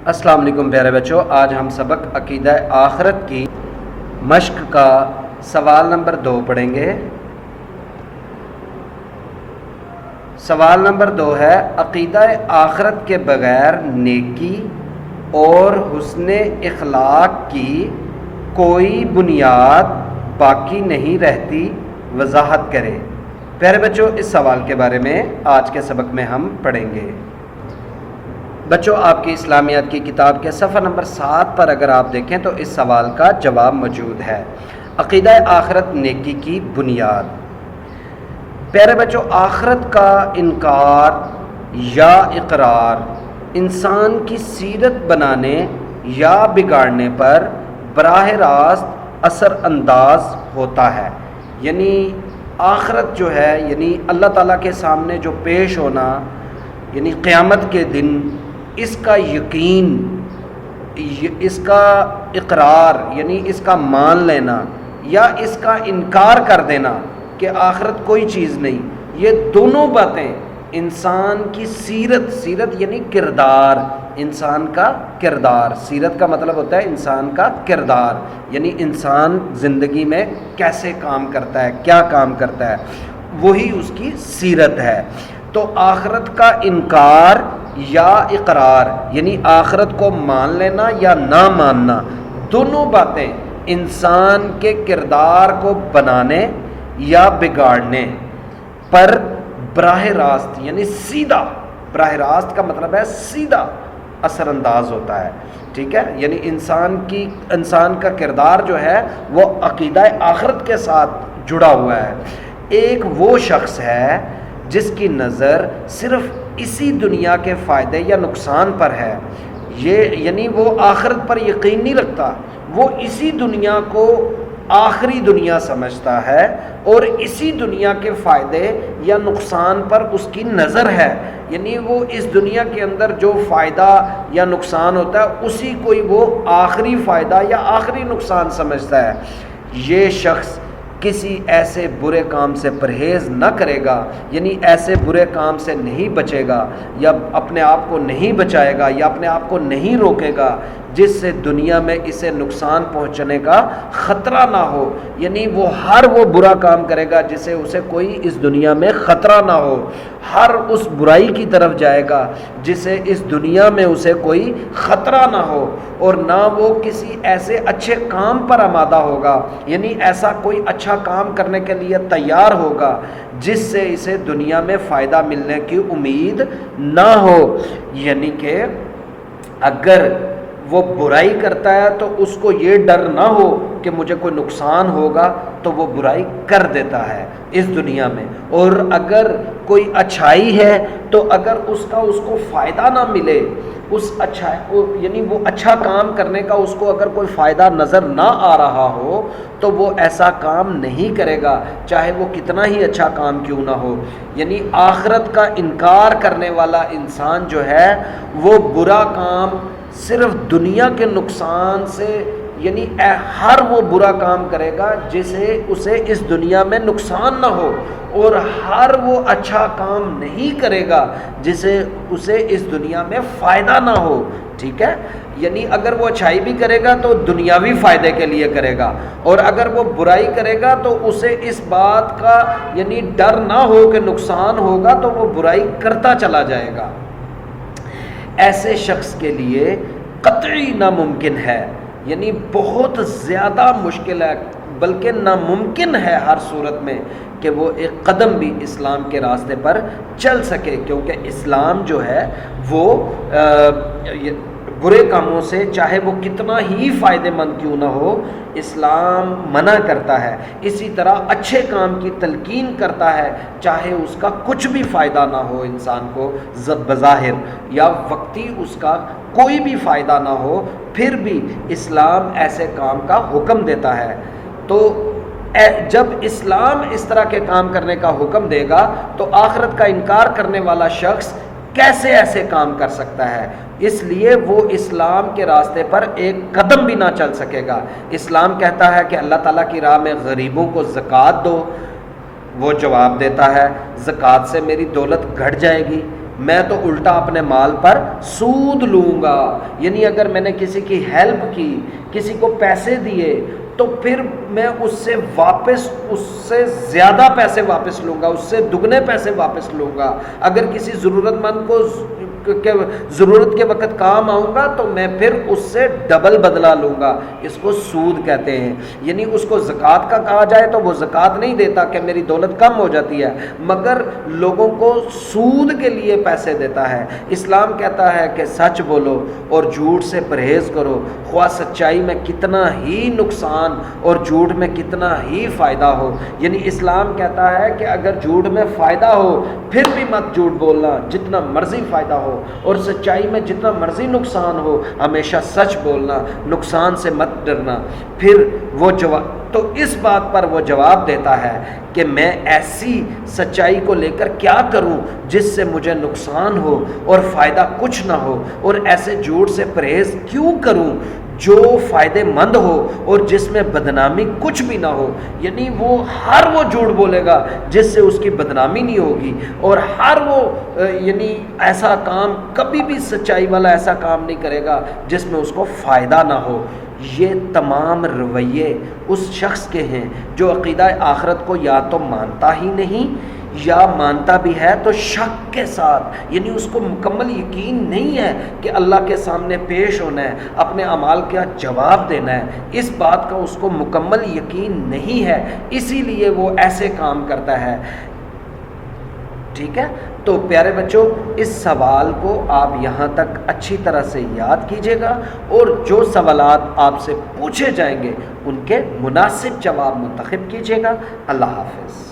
السلام علیکم پیارے بچوں، آج ہم سبق عقیدہ آخرت کی مشق کا سوال نمبر 2 پڑھیں گے۔ سوال نمبر 2 ہے، عقیدہ آخرت کے بغیر نیکی اور حسن اخلاق کی کوئی بنیاد باقی نہیں رہتی، وضاحت کرے۔ پیارے بچوں، اس سوال کے بارے میں آج کے سبق میں ہم پڑھیں گے۔ بچوں، آپ کی اسلامیات کی کتاب کے صفحہ نمبر 7 پر اگر آپ دیکھیں تو اس سوال کا جواب موجود ہے۔ عقیدہ آخرت نیکی کی بنیاد۔ پیارے بچوں، آخرت کا انکار یا اقرار انسان کی سیرت بنانے یا بگاڑنے پر براہ راست اثر انداز ہوتا ہے۔ یعنی آخرت جو ہے، یعنی اللہ تعالیٰ کے سامنے جو پیش ہونا، یعنی قیامت کے دن، اس کا یقین، اس کا اقرار یعنی اس کا مان لینا یا اس کا انکار کر دینا کہ آخرت کوئی چیز نہیں، یہ دونوں باتیں انسان کی سیرت یعنی کردار، انسان کا کردار، سیرت کا مطلب ہوتا ہے انسان کا کردار، یعنی انسان زندگی میں کیسے کام کرتا ہے، کیا کام کرتا ہے، وہی اس کی سیرت ہے۔ تو آخرت کا انکار یا اقرار یعنی آخرت کو مان لینا یا نہ ماننا، دونوں باتیں انسان کے کردار کو بنانے یا بگاڑنے پر براہ راست یعنی سیدھا، براہ راست کا مطلب ہے سیدھا اثر انداز ہوتا ہے، ٹھیک ہے۔ یعنی انسان کا کردار جو ہے وہ عقیدہ آخرت کے ساتھ جڑا ہوا ہے۔ ایک وہ شخص ہے جس کی نظر صرف اسی دنیا کے فائدے یا نقصان پر ہے، یعنی وہ آخرت پر یقین نہیں رکھتا، وہ اسی دنیا کو آخری دنیا سمجھتا ہے اور اسی دنیا کے فائدے یا نقصان پر اس کی نظر ہے، یعنی وہ اس دنیا کے اندر جو فائدہ یا نقصان ہوتا ہے اسی کو ہی وہ آخری فائدہ یا آخری نقصان سمجھتا ہے۔ یہ شخص کسی ایسے برے کام سے پرہیز نہ کرے گا، یعنی ایسے برے کام سے نہیں بچے گا یا اپنے آپ کو نہیں بچائے گا یا اپنے آپ کو نہیں روکے گا جس سے دنیا میں اسے نقصان پہنچنے کا خطرہ نہ ہو، یعنی وہ ہر وہ برا کام کرے گا جسے اسے کوئی اس دنیا میں خطرہ نہ ہو، ہر اس برائی کی طرف جائے گا جسے اس دنیا میں اسے کوئی خطرہ نہ ہو، اور نہ وہ کسی ایسے اچھے کام پر آمادہ ہوگا، یعنی ایسا کوئی اچھا کام کرنے کے لیے تیار ہوگا جس سے اسے دنیا میں فائدہ ملنے کی امید نہ ہو۔ یعنی کہ اگر وہ برائی کرتا ہے تو اس کو یہ ڈر نہ ہو کہ مجھے کوئی نقصان ہوگا تو وہ برائی کر دیتا ہے اس دنیا میں، اور اگر کوئی اچھائی ہے تو اگر اس کو فائدہ نہ ملے، اس یعنی وہ اچھا کام کرنے کا اس کو اگر کوئی فائدہ نظر نہ آ رہا ہو تو وہ ایسا کام نہیں کرے گا، چاہے وہ کتنا ہی اچھا کام کیوں نہ ہو۔ یعنی آخرت کا انکار کرنے والا انسان جو ہے وہ برا کام صرف دنیا کے نقصان سے، یعنی ہر وہ برا کام کرے گا جسے اسے اس دنیا میں نقصان نہ ہو، اور ہر وہ اچھا کام نہیں کرے گا جسے اسے اس دنیا میں فائدہ نہ ہو، ٹھیک ہے۔ یعنی اگر وہ اچھائی بھی کرے گا تو دنیاوی فائدے کے لیے کرے گا، اور اگر وہ برائی کرے گا تو اسے اس بات کا یعنی ڈر نہ ہو کہ نقصان ہوگا تو وہ برائی کرتا چلا جائے گا۔ ایسے شخص کے لیے قطعی ناممکن ہے، یعنی بہت زیادہ مشکل ہے بلکہ ناممکن ہے ہر صورت میں کہ وہ ایک قدم بھی اسلام کے راستے پر چل سکے، کیونکہ اسلام جو ہے وہ برے کاموں سے چاہے وہ کتنا ہی فائدہ مند کیوں نہ ہو اسلام منع کرتا ہے، اسی طرح اچھے کام کی تلقین کرتا ہے چاہے اس کا کچھ بھی فائدہ نہ ہو انسان کو بظاہر، یا وقتی اس کا کوئی بھی فائدہ نہ ہو، پھر بھی اسلام ایسے کام کا حکم دیتا ہے۔ تو جب اسلام اس طرح کے کام کرنے کا حکم دے گا تو آخرت کا انکار کرنے والا شخص کیسے ایسے کام کر سکتا ہے؟ اس لیے وہ اسلام کے راستے پر ایک قدم بھی نہ چل سکے گا۔ اسلام کہتا ہے کہ اللہ تعالیٰ کی راہ میں غریبوں کو زکوٰۃ دو، وہ جواب دیتا ہے زکوٰۃ سے میری دولت گھٹ جائے گی، میں تو الٹا اپنے مال پر سود لوں گا. یعنی اگر میں نے کسی کی ہیلپ کی، کسی کو پیسے دیے، تو پھر میں اس سے واپس، اس سے زیادہ پیسے واپس لوں گا، اس سے دگنے پیسے واپس لوں گا. اگر کسی ضرورت مند کو ضرورت کے وقت کام آؤں گا تو میں پھر اس سے ڈبل بدلہ لوں گا. اس کو سود کہتے ہیں. یعنی اس کو زکوٰۃ کا کہا جائے تو وہ زکوٰۃ نہیں دیتا کہ میری دولت کم ہو جاتی ہے، مگر لوگوں کو سود کے لیے پیسے دیتا ہے. اسلام کہتا ہے کہ سچ بولو اور جھوٹ سے پرہیز کرو، خواہ سچائی میں کتنا ہی نقصان اور جھوٹ میں کتنا ہی فائدہ ہو. یعنی اسلام کہتا ہے کہ اگر جھوٹ میں فائدہ ہو پھر بھی مت جھوٹ بولنا، جتنا مرضی فائدہ ہو، اور سچائی میں جتنا مرضی نقصان ہو ہمیشہ سچ بولنا، نقصان سے مت ڈرنا. پھر وہ تو اس بات پر وہ جواب دیتا ہے کہ میں ایسی سچائی کو لے کر کیا کروں جس سے مجھے نقصان ہو اور فائدہ کچھ نہ ہو، اور ایسے جھوٹ سے پرہیز کیوں کروں جو فائدے مند ہو اور جس میں بدنامی کچھ بھی نہ ہو. یعنی وہ جھوٹ بولے گا جس سے اس کی بدنامی نہیں ہوگی، اور یعنی ایسا کام کبھی بھی سچائی والا ایسا کام نہیں کرے گا جس میں اس کو فائدہ نہ ہو. یہ تمام رویے اس شخص کے ہیں جو عقیدہ آخرت کو یا تو مانتا ہی نہیں، یا مانتا بھی ہے تو شک کے ساتھ. یعنی اس کو مکمل یقین نہیں ہے کہ اللہ کے سامنے پیش ہونا ہے، اپنے اعمال کا جواب دینا ہے. اس بات کا اس کو مکمل یقین نہیں ہے، اسی لیے وہ ایسے کام کرتا ہے. ٹھیک ہے، تو پیارے بچوں اس سوال کو آپ یہاں تک اچھی طرح سے یاد کیجئے گا، اور جو سوالات آپ سے پوچھے جائیں گے ان کے مناسب جواب منتخب کیجئے گا. اللہ حافظ.